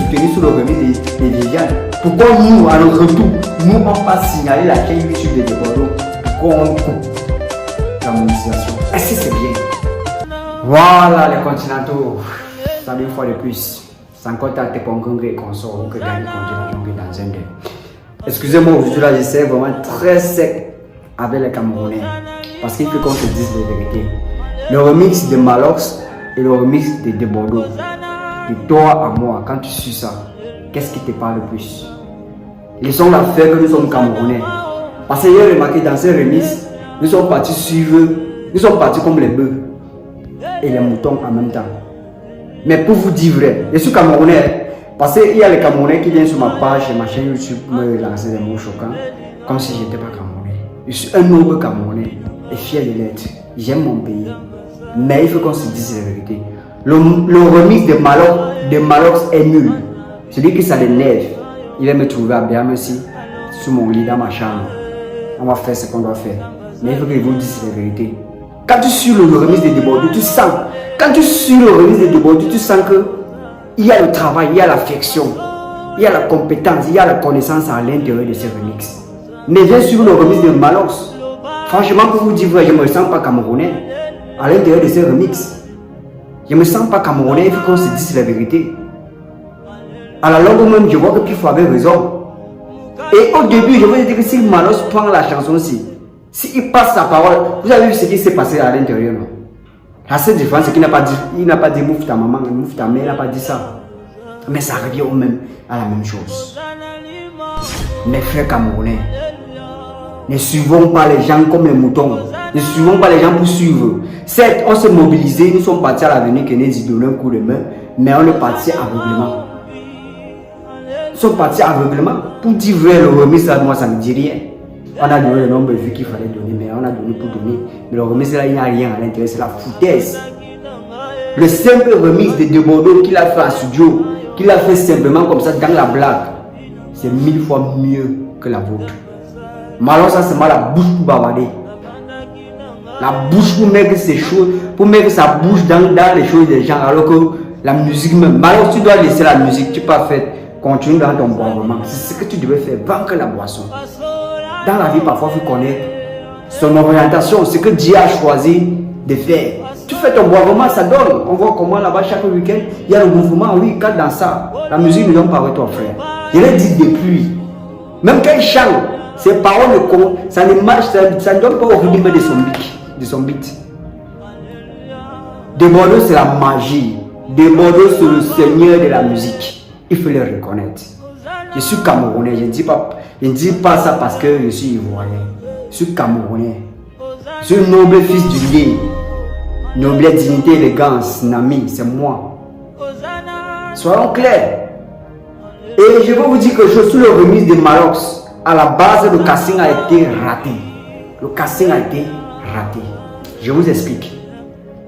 soutenir sur le remix des Viviane. Pourquoi nous, à notre retour, nous on pas signaler la chaîne YouTube de Bordeaux? Pourquoi on coupe la monétisation? Est-ce que c'est bien? Voilà les continentaux. Ça une fois de plus. Sans contacter pour un congrès qu'on sort ou que gagner dans un day. Excusez-moi, aujourd'hui là, j'essaie vraiment très sec avec les Camerounais. Parce qu'il faut qu'on se dise la vérité. Le remix de Malox et le remix de Bordeaux. De toi à moi, quand tu suis ça, qu'est-ce qui te parle le plus? Ils sont l'affaire que nous sommes Camerounais. Parce que j'ai remarqué dans ces remix, nous sommes partis suivre, nous sommes partis comme les bœufs et les moutons en même temps. Mais pour vous dire vrai, je suis Camerounais. Parce qu'il y a les Camerounais qui viennent sur ma page et ma chaîne YouTube me lancer des mots choquants, comme si je n'étais pas Camerounais. Je suis un noble Camerounais et fier de l'être. J'aime mon pays. Mais il faut qu'on se dise la vérité. Le remix de Malox est nul. Celui qui ça l'énerve, il va me trouver à bien aussi sur mon lit dans ma chambre. On va faire ce qu'on doit faire. Mais il faut que je vous dise la vérité. Quand tu suis le remix de Bordeaux, tu sens. Quand tu suis le remix de Bordeaux, tu sens que il y a le travail, il y a l'affection, il y a la compétence, il y a la connaissance à l'intérieur de ces remix. Mais viens suivre le remix de Malox. Franchement, pour vous dire vrai, je ne me sens pas Camerounais à l'intérieur de ces remix. Je ne me sens pas Camerounais, il faut qu'on se dise la vérité. À la longue même, je vois que Pifou avait raison. Et au début, je veux dire que si Malox prend la chanson-ci, s'il passe sa parole, vous avez vu ce qui s'est passé à l'intérieur, non? La seule différence, c'est qu'il n'a pas dit mouf ta maman, mouf ta mère, il n'a pas dit ça. Mais ça revient au même, à la même chose. Mes frères Camerounais, ne suivons pas les gens comme les moutons. Ne suivons pas les gens pour suivre. Certes, on s'est mobilisé, nous sommes partis à l'avenir Kennedy donner un coup de main, mais on est parti aveuglément. Nous sommes partis aveuglément. Pour dire vrai, le remix là, moi ça ne me dit rien. On a donné le nombre de vues qu'il fallait donner, mais on a donné pour donner. Mais le remix là, il n'y a rien à l'intérieur, c'est la foutaise. Le simple remix de Bordeaux qu'il a fait en studio, qu'il a fait simplement comme ça dans la blague, c'est 1000 fois mieux que la vôtre. Malheureusement, ça c'est mal la bouche pour bavarder. La bouche pour mettre ses choses, pour mettre sa bouche dans les choses des gens, alors que la musique même. Malheureusement, tu dois laisser la musique, tu peux pas faire, continue dans ton boisement. C'est ce que tu devais faire, vaincre la boisson. Dans la vie, parfois, il faut connaître son orientation, ce que Dieu a choisi de faire. Tu fais ton boisement, ça donne. On voit comment là-bas, chaque week-end, il y a le mouvement. Oui, quand dans ça, la musique ne donne pas avec ton frère. Je l'ai dit depuis. Même quand il chante, ses paroles, ça ne marche, ça ne donne pas au rythme de son beat. De Bordeaux, c'est la magie. De Bordeaux, c'est le seigneur de la musique. Il faut le reconnaître. Je suis Camerounais, je ne dis pas ça parce que je suis ivoirien. Je suis Camerounais. Je suis noble fils du lait. Noble dignité, élégance, Nami, c'est moi. Soyons clairs. Et je vais vous dire que je suis le remix de Malox. À la base, le casting a été raté. Le casting a été raté. Je vous explique.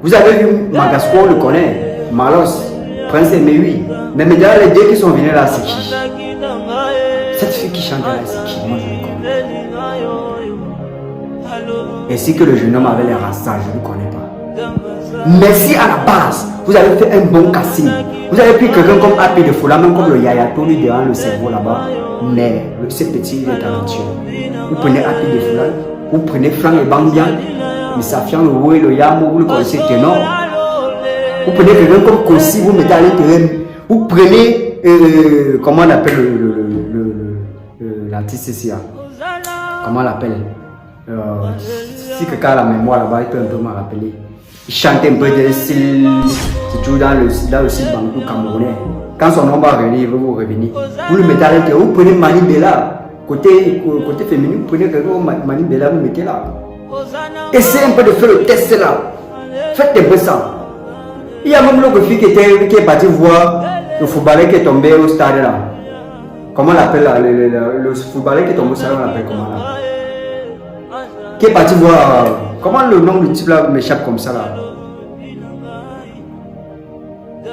Vous avez vu Magasco, on le connaît. Malox, Prince Mewi. Mais maintenant, les deux qui sont venus là, c'est qui? Cette fille qui chante là, c'est qui? Moi, je le connais. Ainsi que le jeune homme avait les rastas, je ne le connais pas. Mais si à la base, vous avez fait un bon casting, vous avez pris quelqu'un comme Happy de Foula, même comme le Yaya Tony devant le cerveau là-bas, mais ce petit, il est talentueux. Vous prenez Happy de Foula, vous prenez Franck et Bambian, le Safian, le Roué, le Yamo, vous le connaissez ténor. Vous prenez quelqu'un comme Kossi, vous mettez à l'intérieur. Vous prenez, comment on appelle l'artiste ici, comment on l'appelle? Si quelqu'un a la mémoire là-bas, il peut un peu me rappeler. Il chante un peu de style, c'est toujours dans le style bantou camerounais. Quand son nom va revenir, il va vous revenir. Vous le mettez à l'intérieur, vous prenez Mani Bella, côté féminin, vous prenez quelqu'un comme Mani Bella, vous mettez là. Essayez un peu de faire le test là. Faites un peu ça. Il y a même l'autre fille qui est partie voir le footballeur qui est tombé au stade là. Comment on l'appelle là? Le footballeur qui est tombé au stade, on l'appelle comment là? Qui est parti voir. Comment le nom du type là m'échappe comme ça là?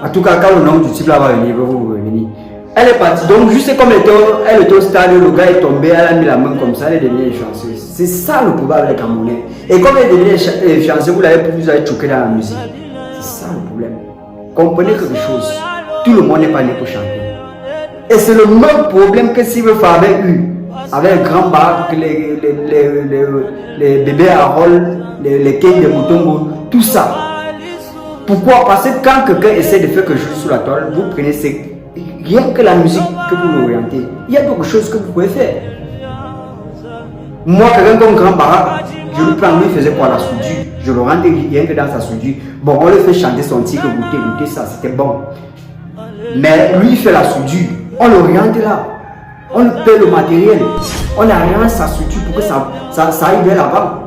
En tout cas, quand le nom du type là va venir, il va vous revenir. Elle est partie. Donc, juste comme elle était au stade, le gars est tombé, elle a mis la main comme ça, elle est devenue chanceuse. C'est ça le problème avec les Camerounais. Et comme elle est devenue chanceuse, vous avez choqué dans la musique. C'est ça le problème. Comprenez quelque chose. Tout le monde n'est pas né pour chanter. Et c'est le même problème que Silver avait eu avec le grand bar, les bébés à rôle, les quais de Mutombo, tout ça. Pourquoi? Parce que quand quelqu'un essaie de faire quelque chose sur la toile, vous prenez rien que la musique que vous l'orientez. Il y a beaucoup de choses que vous pouvez faire. Moi, quelqu'un comme grand bar, je le prends, lui il faisait quoi la soudure. Je le rendais rien que dans sa soudure. Bon, on le fait chanter son titre, goûter ça, c'était bon. Mais lui il fait la soudure. On l'oriente là. On lui paie le matériel. On arrange sa structure pour que ça aille vers l'avant.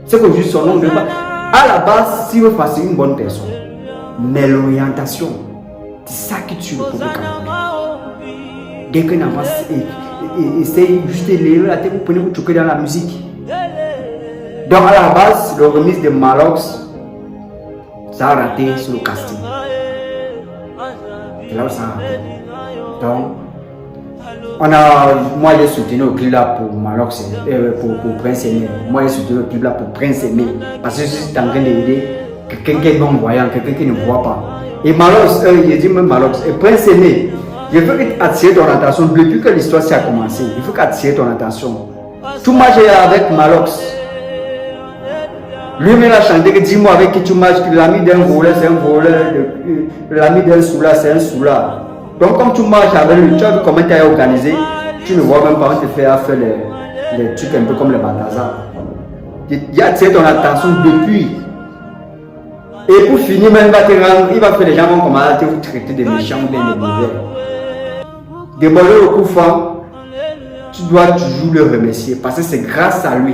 C'est que juste son nom de base. À la base, si vous faites une bonne personne, mais l'orientation, c'est ça qui tue le peuple camerounais. Dès qu'un enfant essaye juste de lever la tête, vous prenez vous choquer dans la musique. Donc à la base, le remise de Malox, ça a raté sur le casting. Et là où ça a raté. Donc, moi j'ai soutenu le clip là pour Malox, pour Prince Aimé. Moi j'ai soutenu le clip là pour Prince Aimé. Parce que je suis en train d'aider quelqu'un qui est non-voyant, quelqu'un qui ne voit pas. Et Malox, il dit même Malox, et Prince Aimé, je veux attirer ton attention depuis que l'histoire a commencé. Il faut attirer ton attention. Tout match avec Malox. Lui-même a chanté que dis-moi avec qui tu marches, que l'ami d'un voleur c'est un voleur, l'ami d'un soula c'est un soula. Donc comme tu marches avec lui, tu as vu comment tu as organisé, tu ne vois même pas, on te fait faire les trucs un peu comme les Balthazar. Il a attiré ton attention depuis. Et pour finir, même il va faire les gens vont commencer à te traiter de méchants ou bien de mauvais. Déborder le coup fort, tu dois toujours le remercier parce que c'est grâce à lui.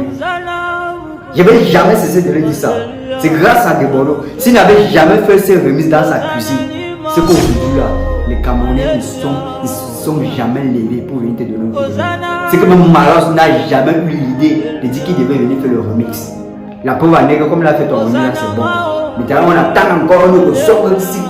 Je ne vais jamais cesser de lui dire ça. C'est grâce à Debolo. S'il n'avait jamais fait ses remises dans sa cuisine, c'est qu'aujourd'hui là, les Camerounais ne sont jamais levés pour venir te donner un coup de main. C'est que même Malos n'a jamais eu l'idée de dire qu'il devait venir faire le remix. La pauvre nègre, comme il a fait ton remix là, c'est bon. Maintenant, on attend encore un son,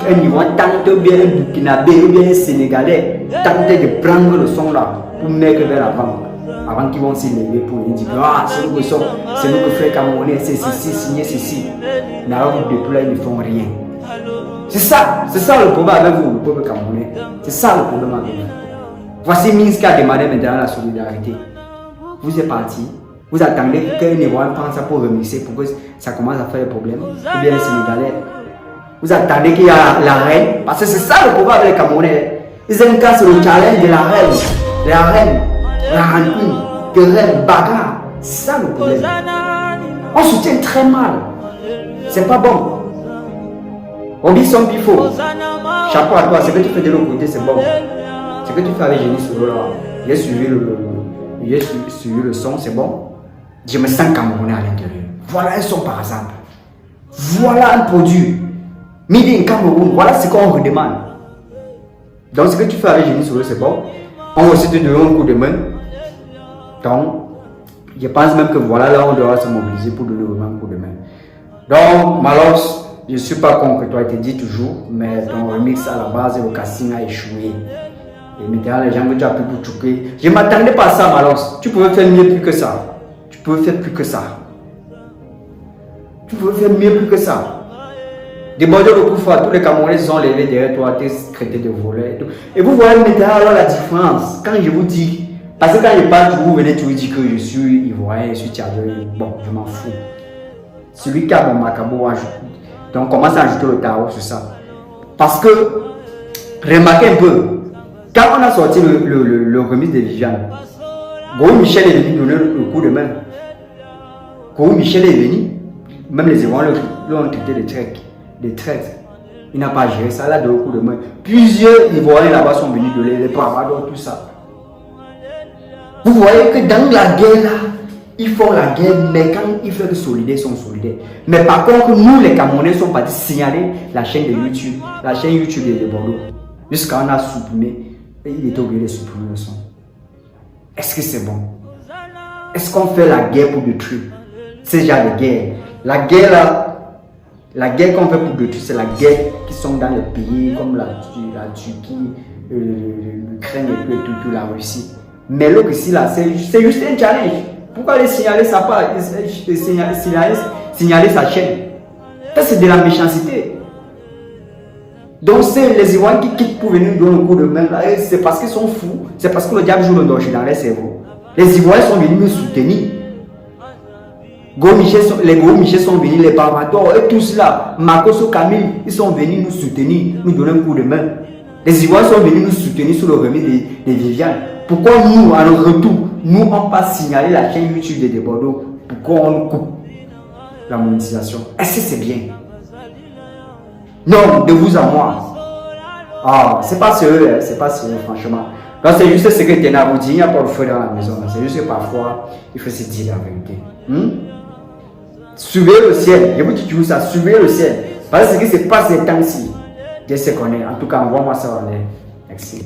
un niveau, tente bien un Burkinabé ou bien un Sénégalais, tente de prendre le son là pour mettre vers l'avant. Avant qu'ils vont s'y lever pour lui dire ah, c'est nous que sommes, c'est nous que frères Camerounais, c'est ceci, signé ceci. Mais alors, depuis là, ils ne font rien. C'est ça le problème avec vous, le peuple camerounais. C'est ça le problème avec vous. Voici Minsk qui a demandé maintenant la solidarité. Vous êtes parti, vous attendez qu'un Ivoirien pense ça pour remixer, pour que ça commence à faire des problèmes. Ou bien les Sénégalais. Vous attendez qu'il y a la reine, parce que c'est ça le problème avec les Camerounais. Ils aiment casser le challenge de la reine. La reine. La rancune, querelle, bagarre, c'est ça le problème. On soutient très mal. C'est pas bon. On dit son pifo. Chapeau à toi, ce que tu fais de l'autre côté, c'est bon. Ce que tu fais avec Génie Solo là, j'ai suivi le son, c'est bon. Je me sens camerounais à l'intérieur. Voilà un son par exemple. Voilà un produit. Made in Cameroun, voilà ce qu'on redemande. Donc ce que tu fais avec Génie Solo, c'est bon. On va aussi te donner un coup de main. Donc, je pense même que voilà là on doit se mobiliser pour donner vraiment un coup de main. Donc, Malos, je ne suis pas con que toi te dis toujours, mais ton remix à la base, le casting a échoué. Et maintenant les gens que tu as pu pour choquer. Je ne m'attendais pas à ça, Malos. Tu pouvais faire mieux plus que ça. Tu pouvais faire plus que ça. Tu pouvais faire mieux plus que ça. Déborder le coup fort, tous les Camerounais se sont levés derrière toi, t'es traité de voleur. Et vous voyez maintenant alors la différence. Quand je vous dis, parce que quand je parle, vous venez, tu vous dis que je suis ivoirien, je suis tchadien. Bon, je m'en fous. Celui qui a mon macabo, donc commence à ajouter le tarot sur ça. Parce que, remarquez un peu, quand on a sorti le remise de Viviane, Gros Michel est venu donner le coup de main. Gros Michel est venu, même les Ivoiriens l'ont traité de traître. Il n'a pas géré ça, là de le coup de main. Plusieurs Ivoiriens là-bas sont venus donner les bravados, tout ça. Vous voyez que dans la guerre là, ils font la guerre, mais quand ils font solidaires, ils sont solidaires. Mais par contre, nous les Camerounais sont partis signaler la chaîne de YouTube, la chaîne YouTube de Bordeaux. Jusqu'à on a supprimé, et il était obligé de supprimer le son. Est-ce que c'est bon? Est-ce qu'on fait la guerre pour détruire ces genre de guerre? La guerre là, la guerre qu'on fait pour détruire, c'est la guerre qui sont dans les pays comme la Turquie, l'Ukraine et tout, la Russie. Mais l'autre ici là, c'est juste un challenge. Pourquoi les signaler ça pas? Signaler sa chaîne. Ça c'est de la méchanceté. Donc c'est les Ivoiriens qui quittent pour venir donner un coup de main. C'est parce qu'ils sont fous. C'est parce que le diable joue le danger dans les cerveaux. Les Ivoiriens sont venus me soutenir. Les Gros Michel sont venus, les Barbadors et tout cela. Marcos Camille, ils sont venus nous soutenir, nous donner un coup de main. Les Ivoiriens sont venus nous soutenir sur le remis des Viviane. Pourquoi nous, à notre retour, nous n'avons pas signalé la chaîne YouTube des Bordeaux? Pourquoi on coupe la monétisation? Est-ce que c'est bien? Non, de vous à moi. Ah, c'est pas sérieux, hein, c'est pas sérieux, franchement. C'est juste ce que tu as vous dire, il n'y a pas de feu dans la maison. C'est juste que parfois, il faut se dire la vérité. Suivez le ciel. Je vous dis toujours ça, suivez le ciel. Parce que ce qui se passe ces temps-ci, je sais qu'on est. En tout cas, envoie-moi ça en l'air. Merci.